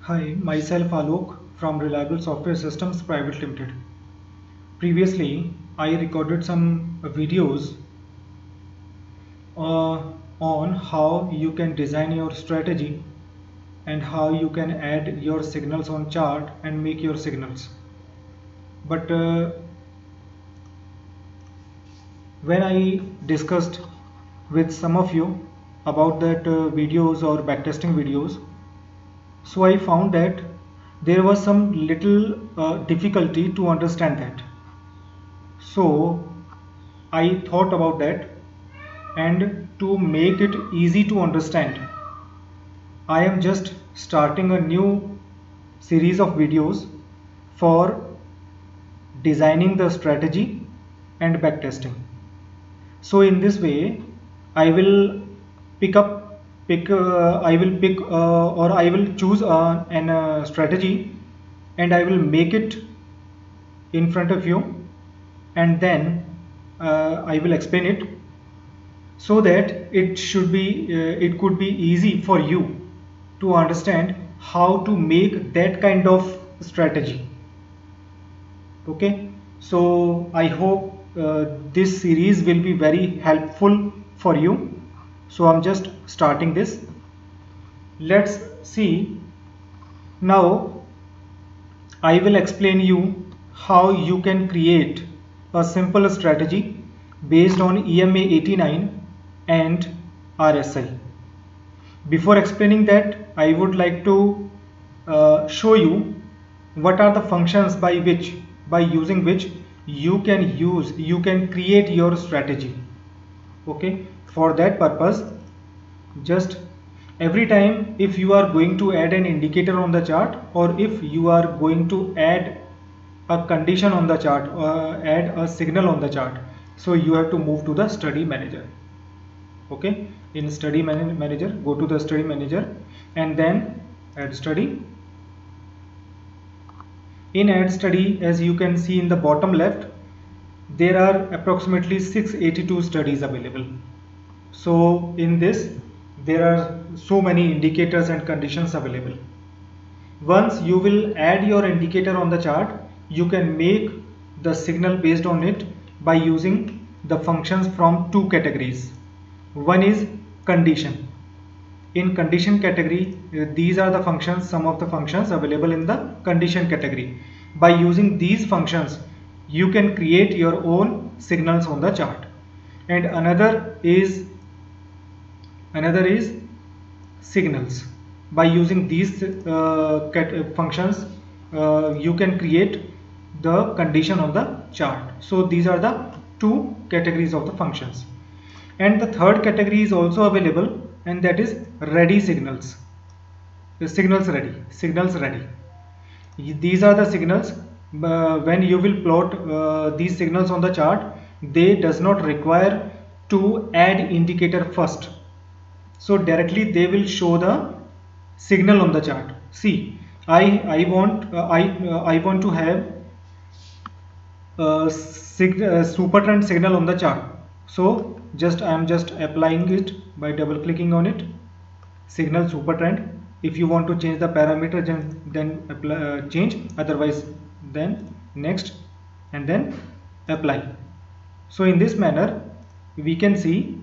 Hi, myself Alok from Reliable Software Systems Private Limited. Previously, I recorded some videos on how you can design your strategy and how you can add your signals on chart and make your signals. But when I discussed with some of you about that videos or backtesting videos, so I found that there was some little difficulty to understand that. So I thought about that, and to make it easy to understand, I am just starting a new series of videos for designing the strategy and backtesting. So in this way, I will I will pick or I will choose an strategy, and I will make it in front of you, and then I will explain it so that it could be easy for you to understand how to make that kind of strategy. Okay, so I hope this series will be very helpful for you. So I'm just starting this. Let's see. Now I will explain you how you can create a simple strategy based on EMA 89 and RSI. Before explaining that, I would like to show you what are the functions by using which you can create your strategy. Okay, for that purpose, just every time if you are going to add an indicator on the chart, or if you are going to add a condition on the chart or add a signal on the chart, so you have to move to the study manager. Okay, in manager, go to the study manager and then add study. In add study, as you can see in the bottom left, there are approximately 682 studies available. So in this, there are so many indicators and conditions available. Once you will add your indicator on the chart, you can make the signal based on it by using the functions from two categories. One is condition. In condition category, these are the functions, some of the functions available in the condition category. By using these functions, you can create your own signals on the chart. And another is signals. By using these functions, you can create the condition on the chart. So these are the two categories of the functions. And the third category is also available, and that is ready signals. The signals ready. These are the signals. When you will plot these signals on the chart, they does not require to add indicator first. So directly they will show the signal on the chart. See, I want to have super trend signal on the chart. So I am just applying it by double clicking on it. Signal super trend. If you want to change the parameter, then apply, change. Otherwise, then next, and then apply. So in this manner, we can see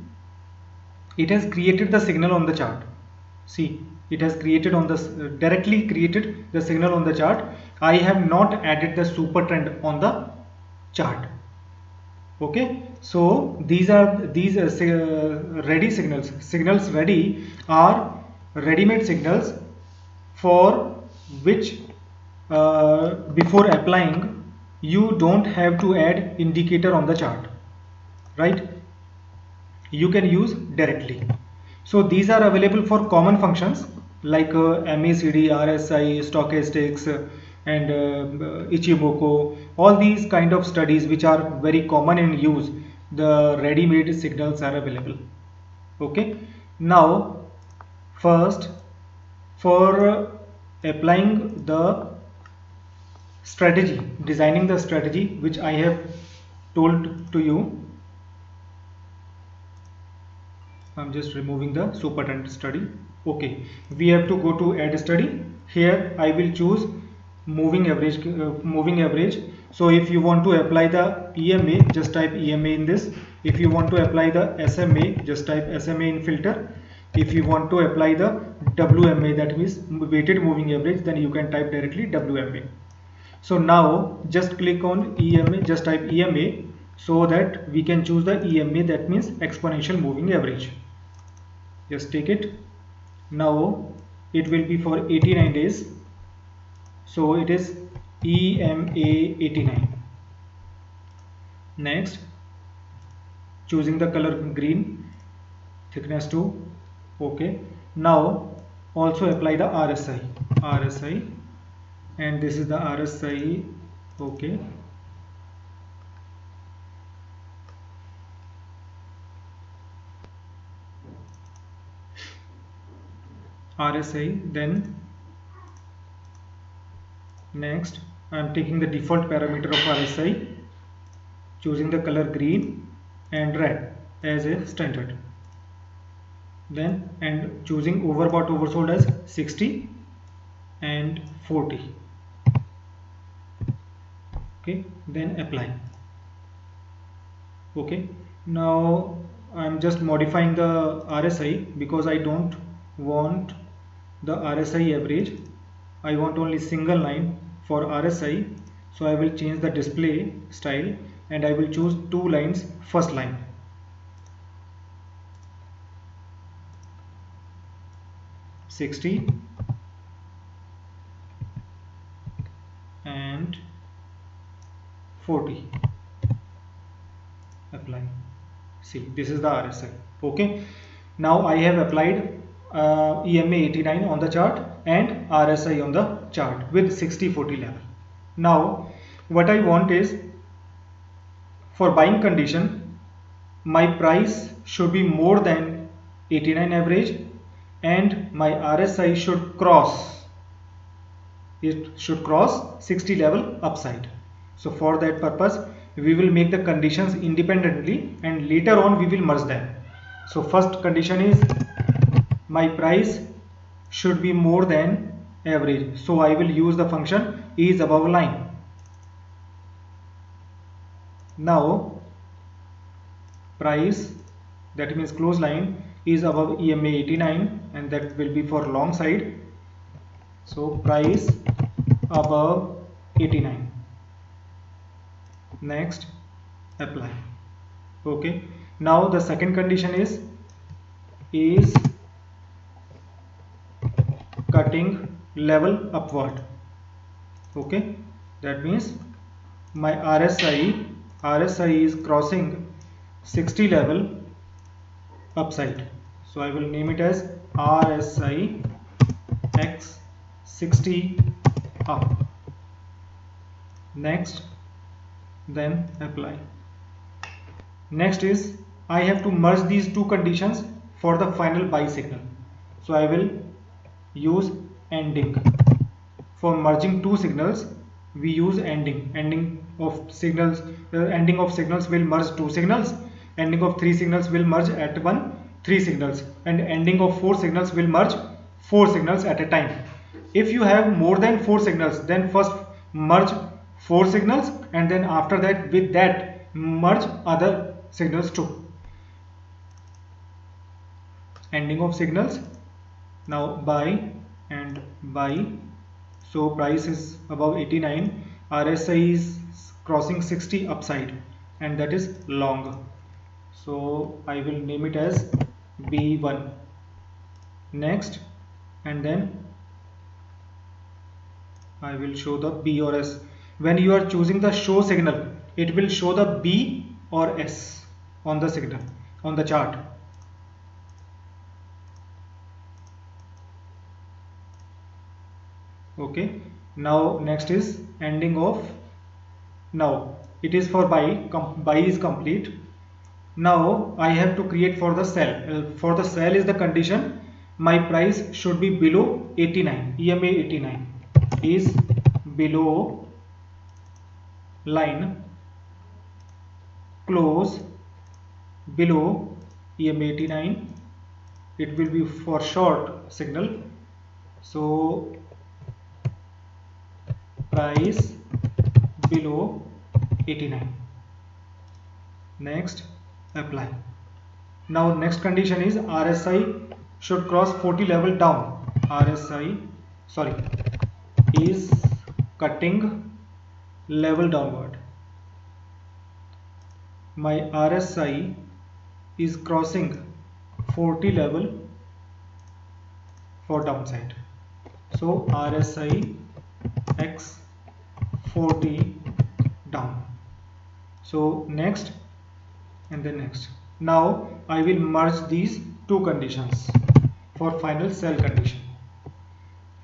it has created the signal on the chart. See, it has created on this directly created the signal on the chart. I have not added the super trend on the chart. Okay, so these ready signals ready are ready-made signals for which before applying you don't have to add indicator on the chart, right? You can use directly. So these are available for common functions like MACD, RSI, stochastics, and Ichimoku. All these kind of studies which are very common in use, the ready-made signals are available. Okay. Now, first, for applying the strategy, designing the strategy which I have told to you, I'm just removing the super trend study. Okay, we have to go to add study. Here I will choose moving average. So if you want to apply the EMA, just type EMA in this. If you want to apply the SMA, just type SMA in filter. If you want to apply the WMA, that means weighted moving average, then you can type directly WMA. So now just click on EMA, just type EMA, so that we can choose the EMA, that means exponential moving average. Just take it. Now it will be for 89 days, so it is EMA 89. Next, choosing the color green, thickness 2. Okay, now also apply the RSI, and this is the RSI. Okay, RSI. Then next I am taking the default parameter of RSI, choosing the color green and red as a standard. Then and choosing overbought oversold as 60 and 40. Okay, then apply. Okay, now I'm just modifying the RSI because I don't want the RSI average. I want only single line for RSI. So I will change the display style and I will choose two lines. First line, 60 and 40. Apply. See, this is the RSI. Okay, now I have applied EMA 89 on the chart and RSI on the chart with 60-40 level. Now what I want is, for buying condition, my price should be more than 89 average and my RSI should cross, it should cross 60 level upside. So for that purpose we will make the conditions independently and later on we will merge them. So first condition is my price should be more than average, so I will use the function is above line. Now price, that means close line, is above EMA 89 and that will be for long side. So price above 89. Next, apply. Okay, now the second condition is cutting level upward. Okay, that means my RSI is crossing 60 level upside. So I will name it as RSI X 60 up. Next, then apply. Next is I have to merge these two conditions for the final buy signal. So I will use ending. For merging two signals we use ending. Ending of signals will merge two signals. Ending of three signals will merge at three signals, and ending of four signals will merge four signals at a time. If you have more than four signals, then first merge four signals and then after that with that merge other signals too. Ending of signals. Now buy and buy. So price is above 89, RSI is crossing 60 upside, and that is long. So I will name it as B1. Next, and then I will show the B or S. When you are choosing the show signal, it will show the B or S on the signal, on the chart. Okay, now next is ending of. Now it is for buy is complete. Now I have to create for the sell. For the sell is the condition my price should be below 89. EMA 89 is below line, close below EMA 89. It will be for short signal. So price below 89. Next, apply. Now next condition is RSI should cross 40 level down. RSI, sorry, is cutting level downward. My RSI is crossing 40 level for downside. So RSI X 40 down. So next and then next. Now I will merge these two conditions for final sell condition.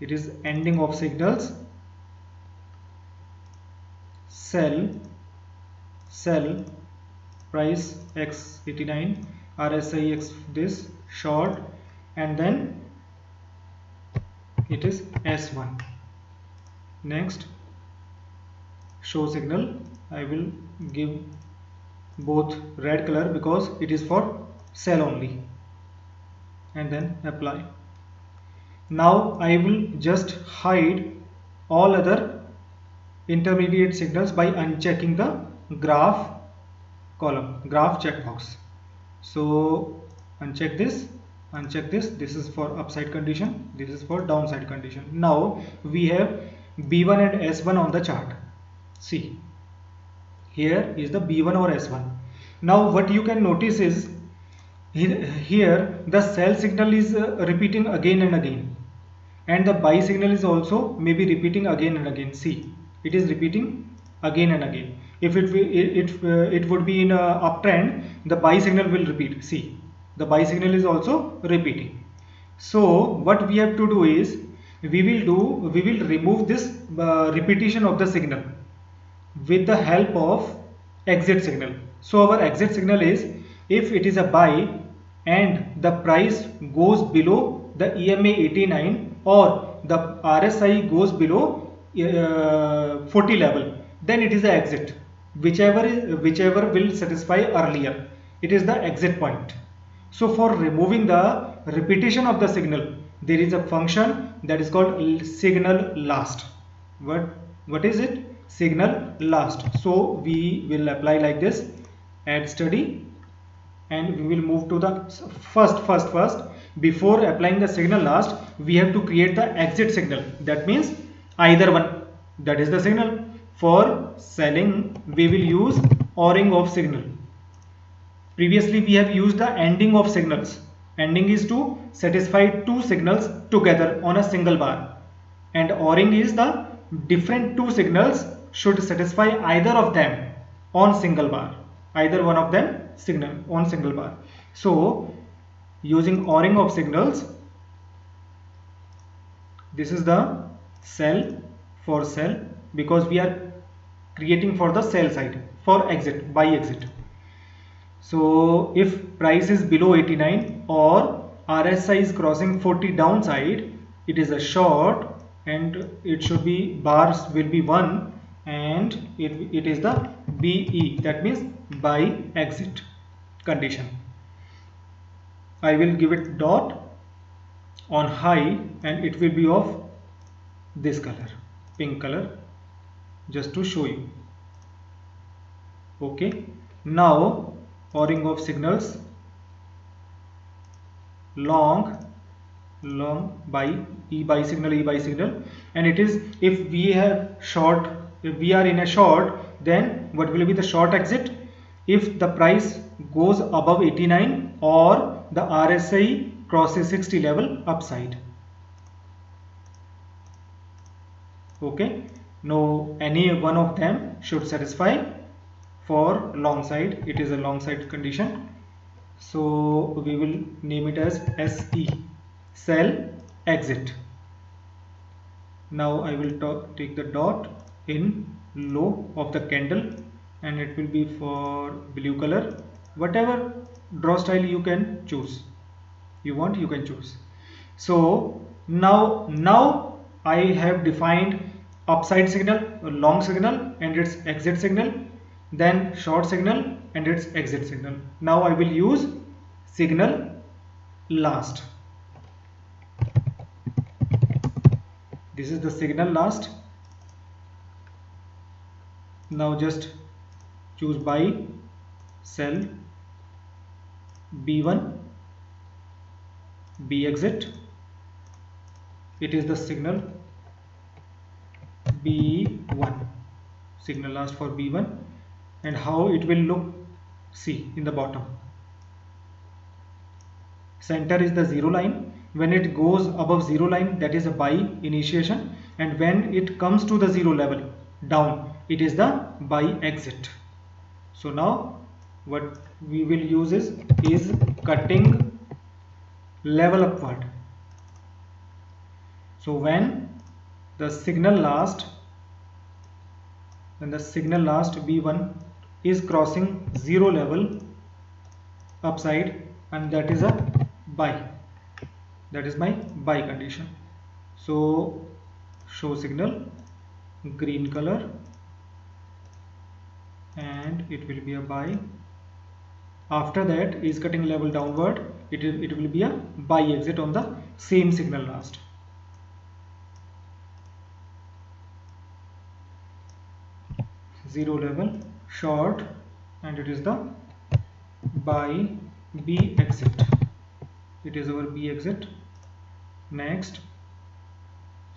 It is ending of signals, sell price X 89, RSI X this short, and then it is S1. Next, show signal. I will give both red color because it is for sell only, and then apply. Now I will just hide all other intermediate signals by unchecking the graph column, graph checkbox. So uncheck this, this is for upside condition, this is for downside condition. Now we have B1 and S1 on the chart. See, here is the B1 or S1. Now what you can notice is here the sell signal is repeating again and again, and the buy signal is also maybe repeating again and again. See, it is repeating again and again. If it would be in a uptrend, the buy signal will repeat. See, the buy signal is also repeating. So what we have to do is we will remove this repetition of the signal with the help of exit signal. So our exit signal is if it is a buy and the price goes below the EMA 89 or the RSI goes below 40 level, then it is the exit. Whichever will satisfy earlier, it is the exit point. So for removing the repetition of the signal, there is a function that is called signal last. What is it? Signal last. So we will apply like this, add study, and we will move to the first. Before applying the signal last, we have to create the exit signal. That means either one, that is the signal. For selling, we will use ORing of signal. Previously we have used the ending of signals. Ending is to satisfy two signals together on a single bar, and ORing is the different two signals should satisfy either of them on single bar, either one of them signal on single bar. So using ORing of signals, this is the sell for sell, because we are creating for the sell side, for exit, buy exit. So if price is below 89 or RSI is crossing 40 downside, it is a short, and it should be bars will be 1, and it is the BE, that means buy exit condition. I will give it dot on high, and it will be of this color, pink color, just to show you. Okay, now ORing of signals, long buy, buy signal, and it is if we have short, if we are in a short, then what will be the short exit? If the price goes above 89 or the RSI crosses 60 level upside. Okay, no, any one of them should satisfy. For long side, it is a long side condition, so we will name it as SE, sell exit. Now I will take the dot in low of the candle, and it will be for blue color. Whatever draw style you can choose, you can choose. So now I have defined upside signal, long signal and its exit signal, then short signal and its exit signal. Now I will use signal last. This is the signal last. Now just choose buy sell B1, B exit. It is the signal B1, signal last for B1, and how it will look, see in the bottom. Center is the zero line. When it goes above zero line, that is a buy initiation, and when it comes to the zero level down, it is the buy exit. So now what we will use is cutting level upward. So when the signal last B1 is crossing zero level upside, and that is a buy, that is my buy condition. So show signal green color, and it will be a buy. After that is cutting level downward, it will be a buy exit on the same signal last. Zero level short, and it is the buy B exit. It is our B exit. Next,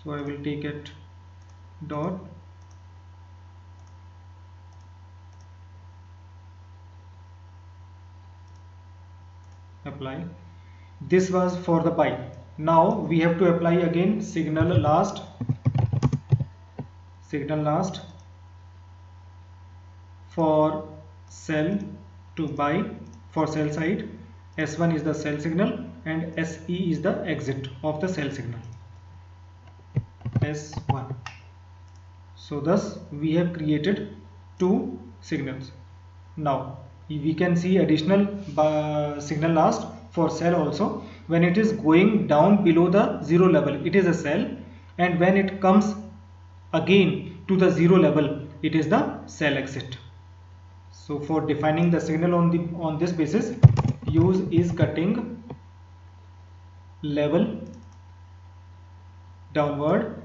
so I will take it dot, apply. This was for the buy. Now we have to apply again signal last for sell to buy. For sell side, S1 is the sell signal and SE is the exit of the sell signal, S1. So thus we have created two signals. Now we can see additional signal last for sell also. When it is going down below the zero level, it is a sell, and when it comes again to the zero level, it is the sell exit. So for defining the signal on this basis, use is cutting level downward,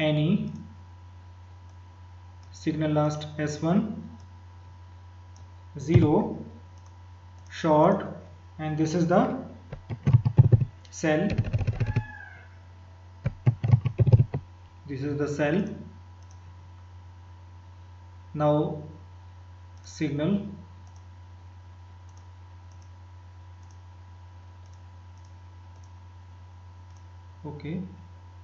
any signal last S1 0 short, and this is the sell, this is the sell. Now signal okay.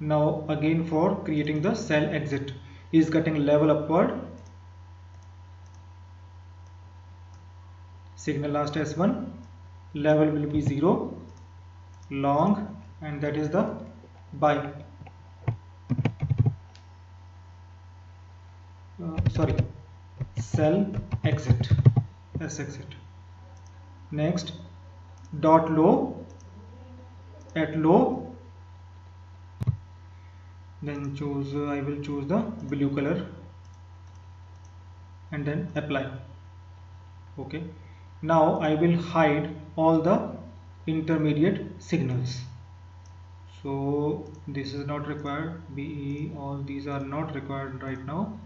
Now again for creating the sell exit is cutting level upward, signal last S1, level will be 0 long, and that is the buy, sell exit, S exit. Next, dot low, at low, then choose I will choose the blue color and then apply. Okay, now I will hide all the intermediate signals. So this is not required, BE, all these are not required right now.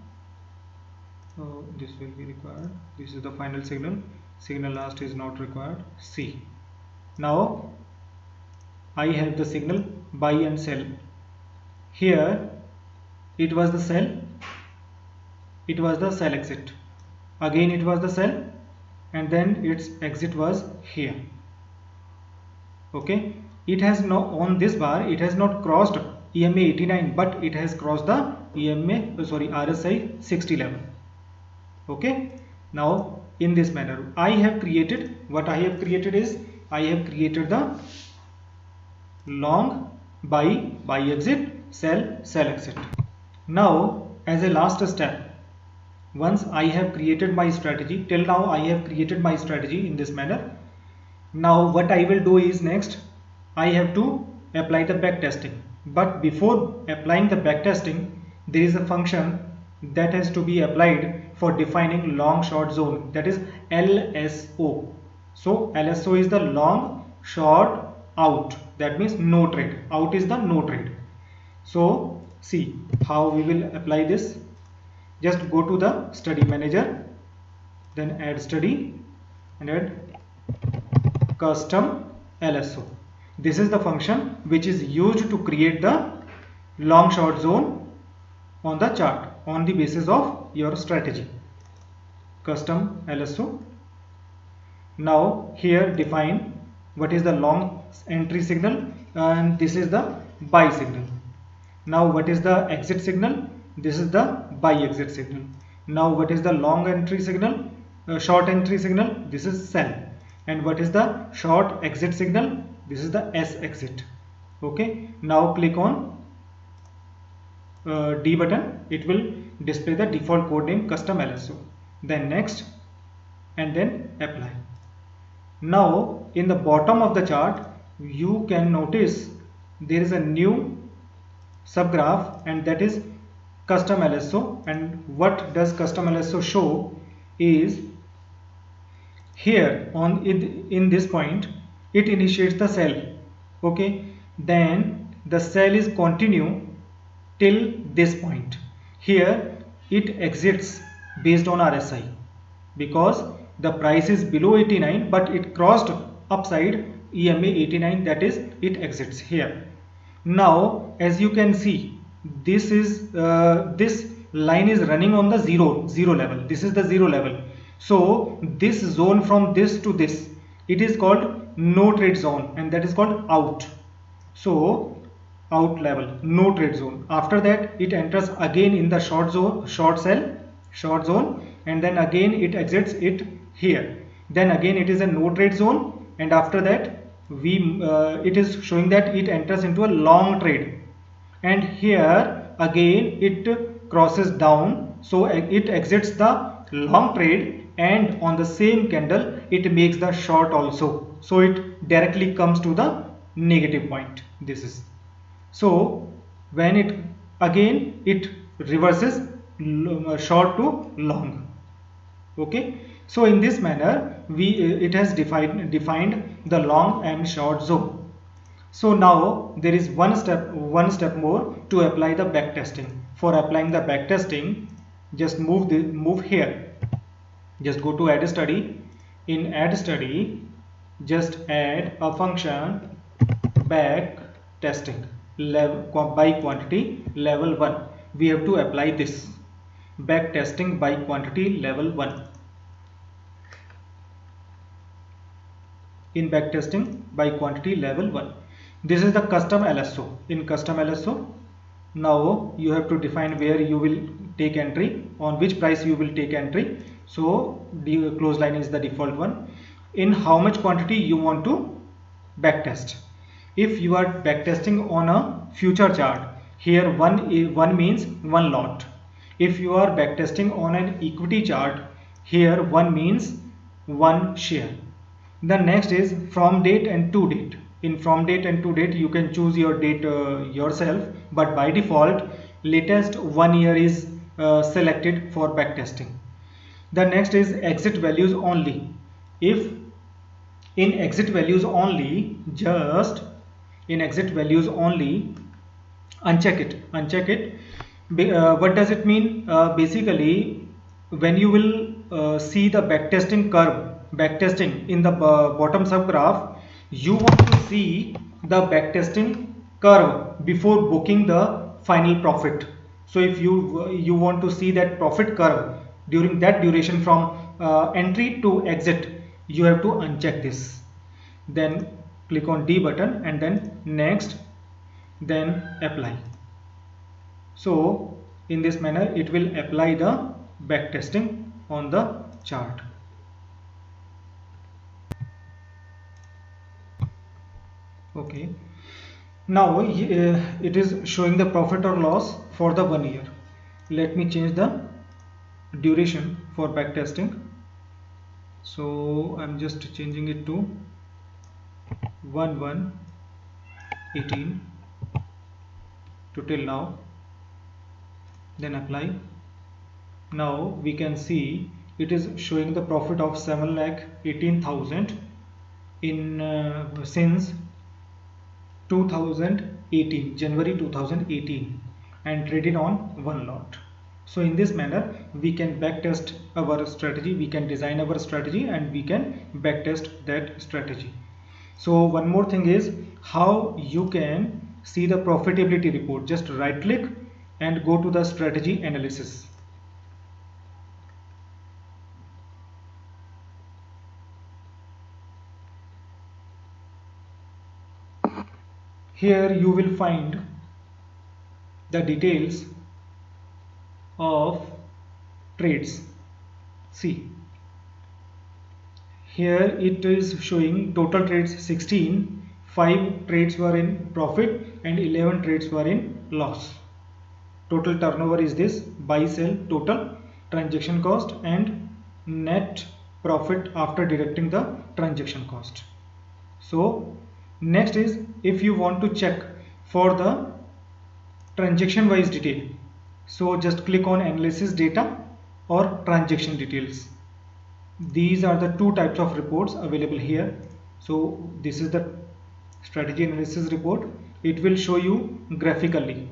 So this will be required. This is the final signal. Signal last is not required. C. Now I have the signal buy and sell. Here it was the sell, it was the sell exit. Again it was the sell, and then its exit was here. Okay, it has no, on this bar it has not crossed EMA 89, but it has crossed the RSI 60 level. Okay, now in this manner I have created, what I have created is I have created the long buy exit, sell exit. Now as a last step, once I have created my strategy, till now I have created my strategy in this manner. Now what I will do is, next I have to apply the back testing. But before applying the back testing, there is a function that has to be applied for defining long short zone, that is LSO. So LSO is the long short out, that means no trade. Out is the no trade. So see how we will apply this. Just go to the study manager, then add study and add custom LSO. This is the function which is used to create the long short zone on the chart on the basis of your strategy. Custom LSO. Now here define what is the long entry signal, and this is the buy signal. Now what is the exit signal? This is the buy exit signal. Now what is the long entry signal? Short entry signal? This is sell. And what is the short exit signal? This is the S exit. Okay. Now click on D button. It will display the default code name custom LSO. Then next and then apply. Now in the bottom of the chart you can notice there is a new subgraph, and that is custom LSO. And what does custom LSO show is here on in this point it initiates the sell. Okay, then the sell is continue till this point. Here it exits based on RSI because the price is below 89 but it crossed upside EMA 89, that is it exits here. Now as you can see, this is this line is running on the zero level. This is the zero level. So this zone from this to this, it is called no trade zone, and that is called out. So out level, no trade zone. After that it enters again in the short zone, short sell, short zone, and then again it exits it here. Then again it is a no trade zone, and after that it is showing that it enters into a long trade, and here again it crosses down, so it exits the long trade, and on the same candle it makes the short also, so it directly comes to the negative point. This is so when it again it reverses short to long. Okay, so in this manner it has defined the long and short zone. So now there is one step more to apply the back testing. For applying the back testing, just move here. Just go to add study. In add study, just add a function back testing by quantity level 1. We have to apply this back testing by quantity level 1. In back testing by quantity level 1, this is the custom LSO. In custom LSO, now you have to define where you will take entry, on which price you will take entry. So the close line is the default one. In how much quantity you want to back test. If you are back testing on a future chart, here one means one lot. If you are back testing on an equity chart, here one means one share. The next is from date and to date. In from date and to date you can choose your date yourself, but by default latest 1 year is selected for backtesting. The next is exit values only. If in exit values only, just in exit values only, uncheck it. What does it mean? Basically when you will see the backtesting curve, backtesting in the bottom subgraph, you want to see the backtesting curve before booking the final profit. So if you want to see that profit curve during that duration from entry to exit, you have to uncheck this. Then click on D button and then next, then apply. So in this manner it will apply the backtesting on the chart. Okay, now it is showing the profit or loss for the 1 year. Let me change the duration for backtesting. So I'm just changing it to 1/1/18 to till now. Then apply. Now we can see it is showing the profit of 7,18,000 in since 2000 2018, January 2018, and traded on one lot. So in this manner we can backtest our strategy, we can design our strategy, and we can backtest that strategy. So one more thing is how you can see the profitability report. Just right click and go to the strategy analysis. Here you will find the details of trades. See, here it is showing total trades 16, 5 trades were in profit and 11 trades were in loss. Total turnover is this: buy, sell, total, transaction cost, and net profit after deducting the transaction cost. So next is, if you want to check for the transaction wise detail, so just click on analysis data or transaction details. These are the two types of reports available here. So this is the strategy analysis report. It will show you graphically.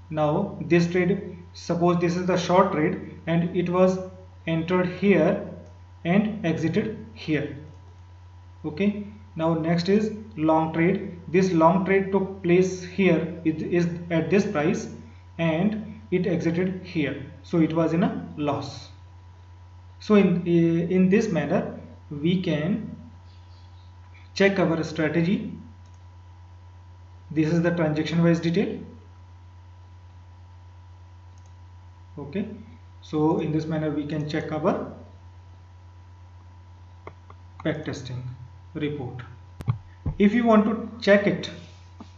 Now this trade, suppose this is the short trade and it was entered here and exited here. Okay, now next is long trade. This long trade took place here, it is at this price and it exited here, so it was in a loss. So in this manner we can check our strategy. This is the transaction wise detail. Okay, so in this manner we can check our backtesting report. If you want to check it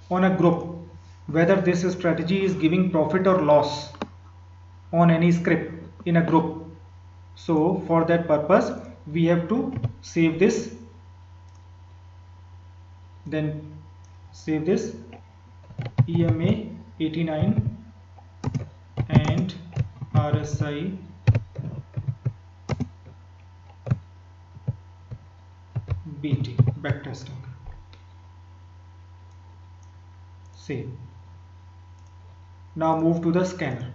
on a group, whether this strategy is giving profit or loss on any script in a group, so for that purpose we have to save this, then save this EMA 89 and RSI BT backtesting. Save. Now move to the scanner.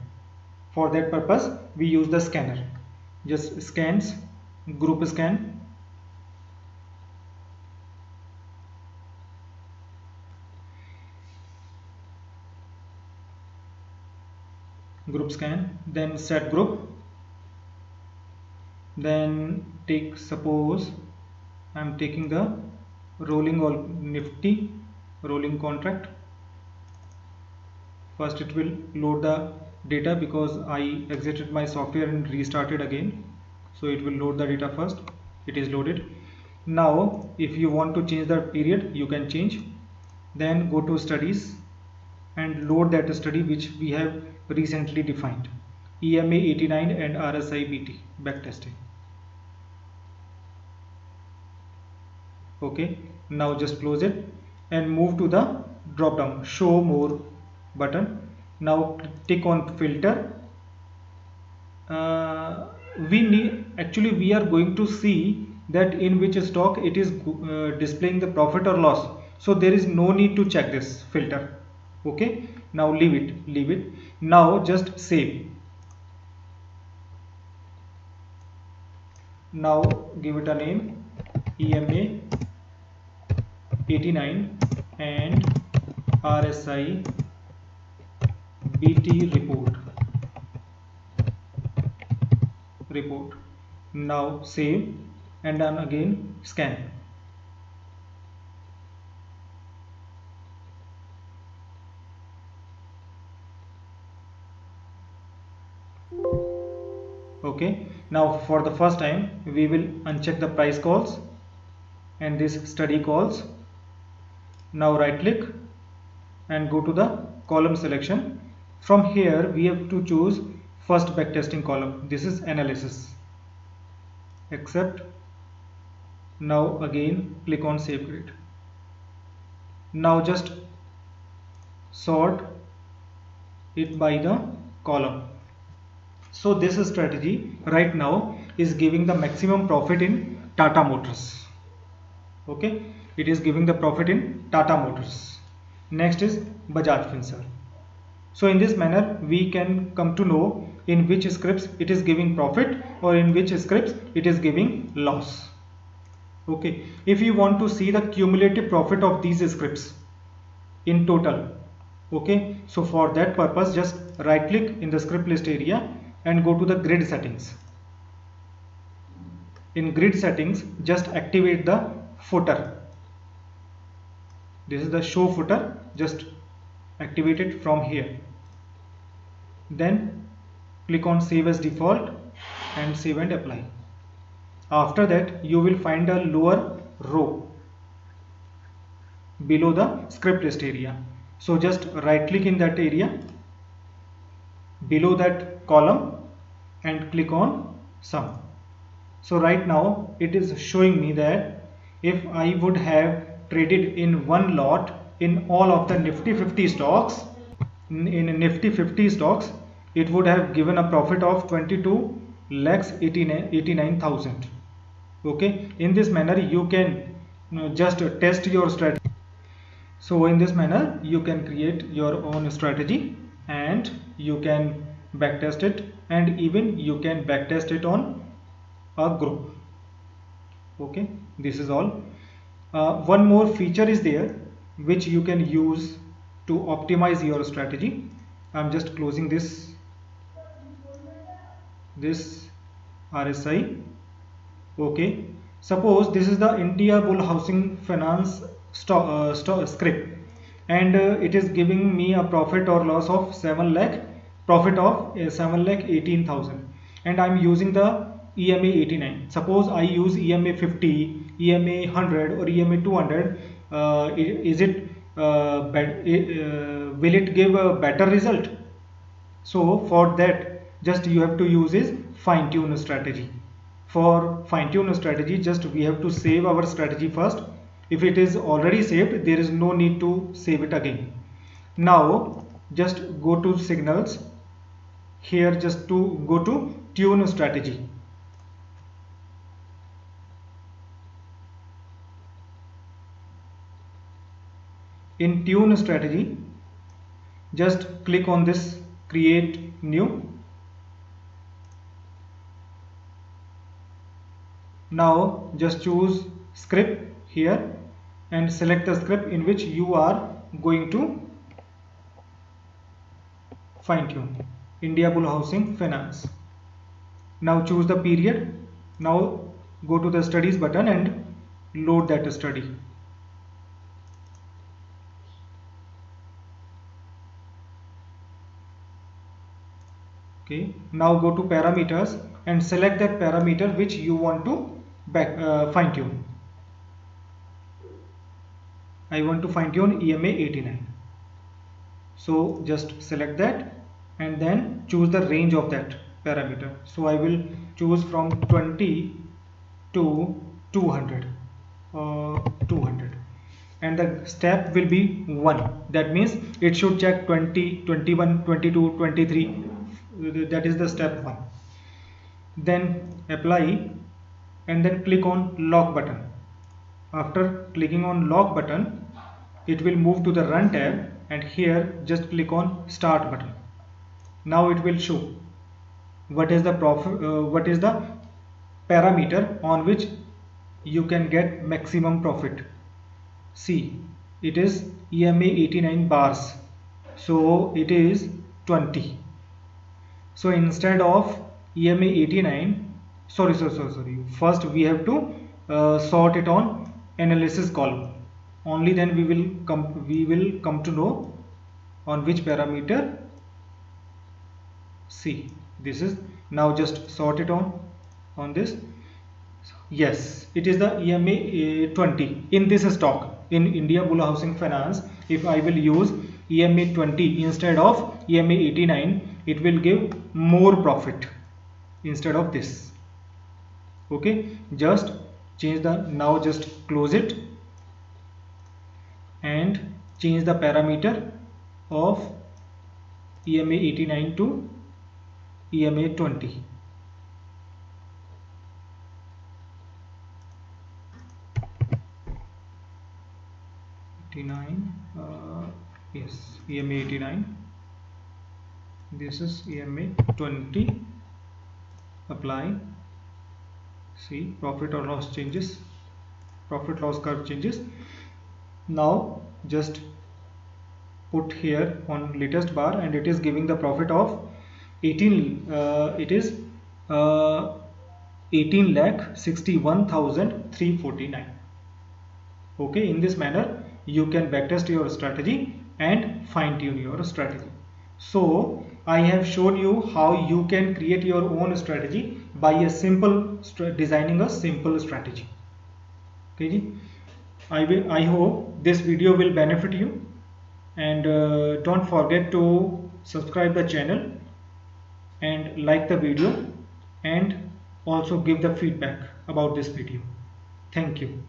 For that purpose we use the scanner. Just scans, group scan, group scan, then set group, then take, suppose I am taking the rolling all Nifty rolling contract. First it will load the data because I exited my software and restarted again, so it will load the data first. It is loaded. Now if you want to change the period, you can change. Then go to studies and load that study which we have recently defined, EMA 89 and RSI BT backtesting. Okay, now just close it and move to the drop down show more button. Now tick on filter. We are going to see that in which stock it is displaying the profit or loss, so there is no need to check this filter. Okay, now leave it. Now just save. Now give it a name, EMA 89 and RSI BT report. Now save and then again scan. Okay, now for the first time we will uncheck the price calls and this study calls. Now right click and go to the column selection. From here we have to choose first backtesting column. This is analysis. Accept. Now again click on save grid. Now just sort it by the column. So this strategy right now is giving the maximum profit in Tata Motors. Okay, it is giving the profit in Tata Motors. Next is Bajaj Finserv. So in this manner we can come to know in which scripts it is giving profit or in which scripts it is giving loss. Okay, if you want to see the cumulative profit of these scripts in total, okay, so for that purpose just right click in the script list area and go to the grid settings. In grid settings just activate the footer. This is the show footer, just activate it from here. Then click on save as default and save and apply. After that you will find a lower row below the script list area. So just right click in that area below that column and click on sum. So right now it is showing me that if I would have traded in one lot in all of the Nifty 50 stocks, in Nifty 50 stocks, it would have given a profit of 22 lakhs 89,000. Okay, in this manner you can just test your strategy. So in this manner you can create your own strategy and you can backtest it, and even you can backtest it on a group. Okay, this is all. One more feature is there which you can use to optimize your strategy. I'm just closing this RSI. Okay, suppose this is the India Bull Housing Finance script, and it is giving me a profit or loss of 7 lakh, profit of 7 lakh 18,000, and I'm using the EMA 89. Suppose I use EMA 50, EMA 100 or EMA 200. Is it will it give a better result? So for that just you have to use is fine tune strategy. For fine tune strategy just we have to save our strategy first. If it is already saved there is no need to save it again. Now just go to signals, here just to go to tune strategy. In tune strategy just click on this create new. Now just choose script here and select the script in which you are going to fine tune, India Bull Housing Finance. Now choose the period. Now go to the studies button and load that study. Okay, now go to parameters and select that parameter which you want to fine tune. I want to fine tune EMA 89. So just select that and then choose the range of that parameter. So I will choose from 20 to 200 or 200, and the step will be 1. That means it should check 20, 21, 22, 23. That is the step 1. Then apply and then click on lock button. After clicking on lock button it will move to the run tab, and here just click on start button. Now it will show what is the what is the parameter on which you can get maximum profit. See, it is EMA 89 bars, so it is 20. So instead of EMA 89, sorry, first we have to sort it on analysis column. Only then we will come to know on which parameter. See, this is now just sort it on this. Yes, it is the EMA 20 in this stock in India Bull Housing Finance. If I will use EMA 20 instead of EMA 89, it will give more profit instead of this. Okay, just change the, now just close it and change the parameter of EMA 89 to EMA 20. Yes, EMA 89. This is EMA 20. Apply. See, profit or loss changes, profit loss curve changes. Now just put here on latest bar, and it is giving the profit of 18, it is uh, 18,61,349. Okay, in this manner you can backtest your strategy and fine tune your strategy. So I have shown you how you can create your own strategy by a simple designing a simple strategy. Okay ji? I hope this video will benefit you, and don't forget to subscribe the channel and like the video, and also give the feedback about this video. Thank you.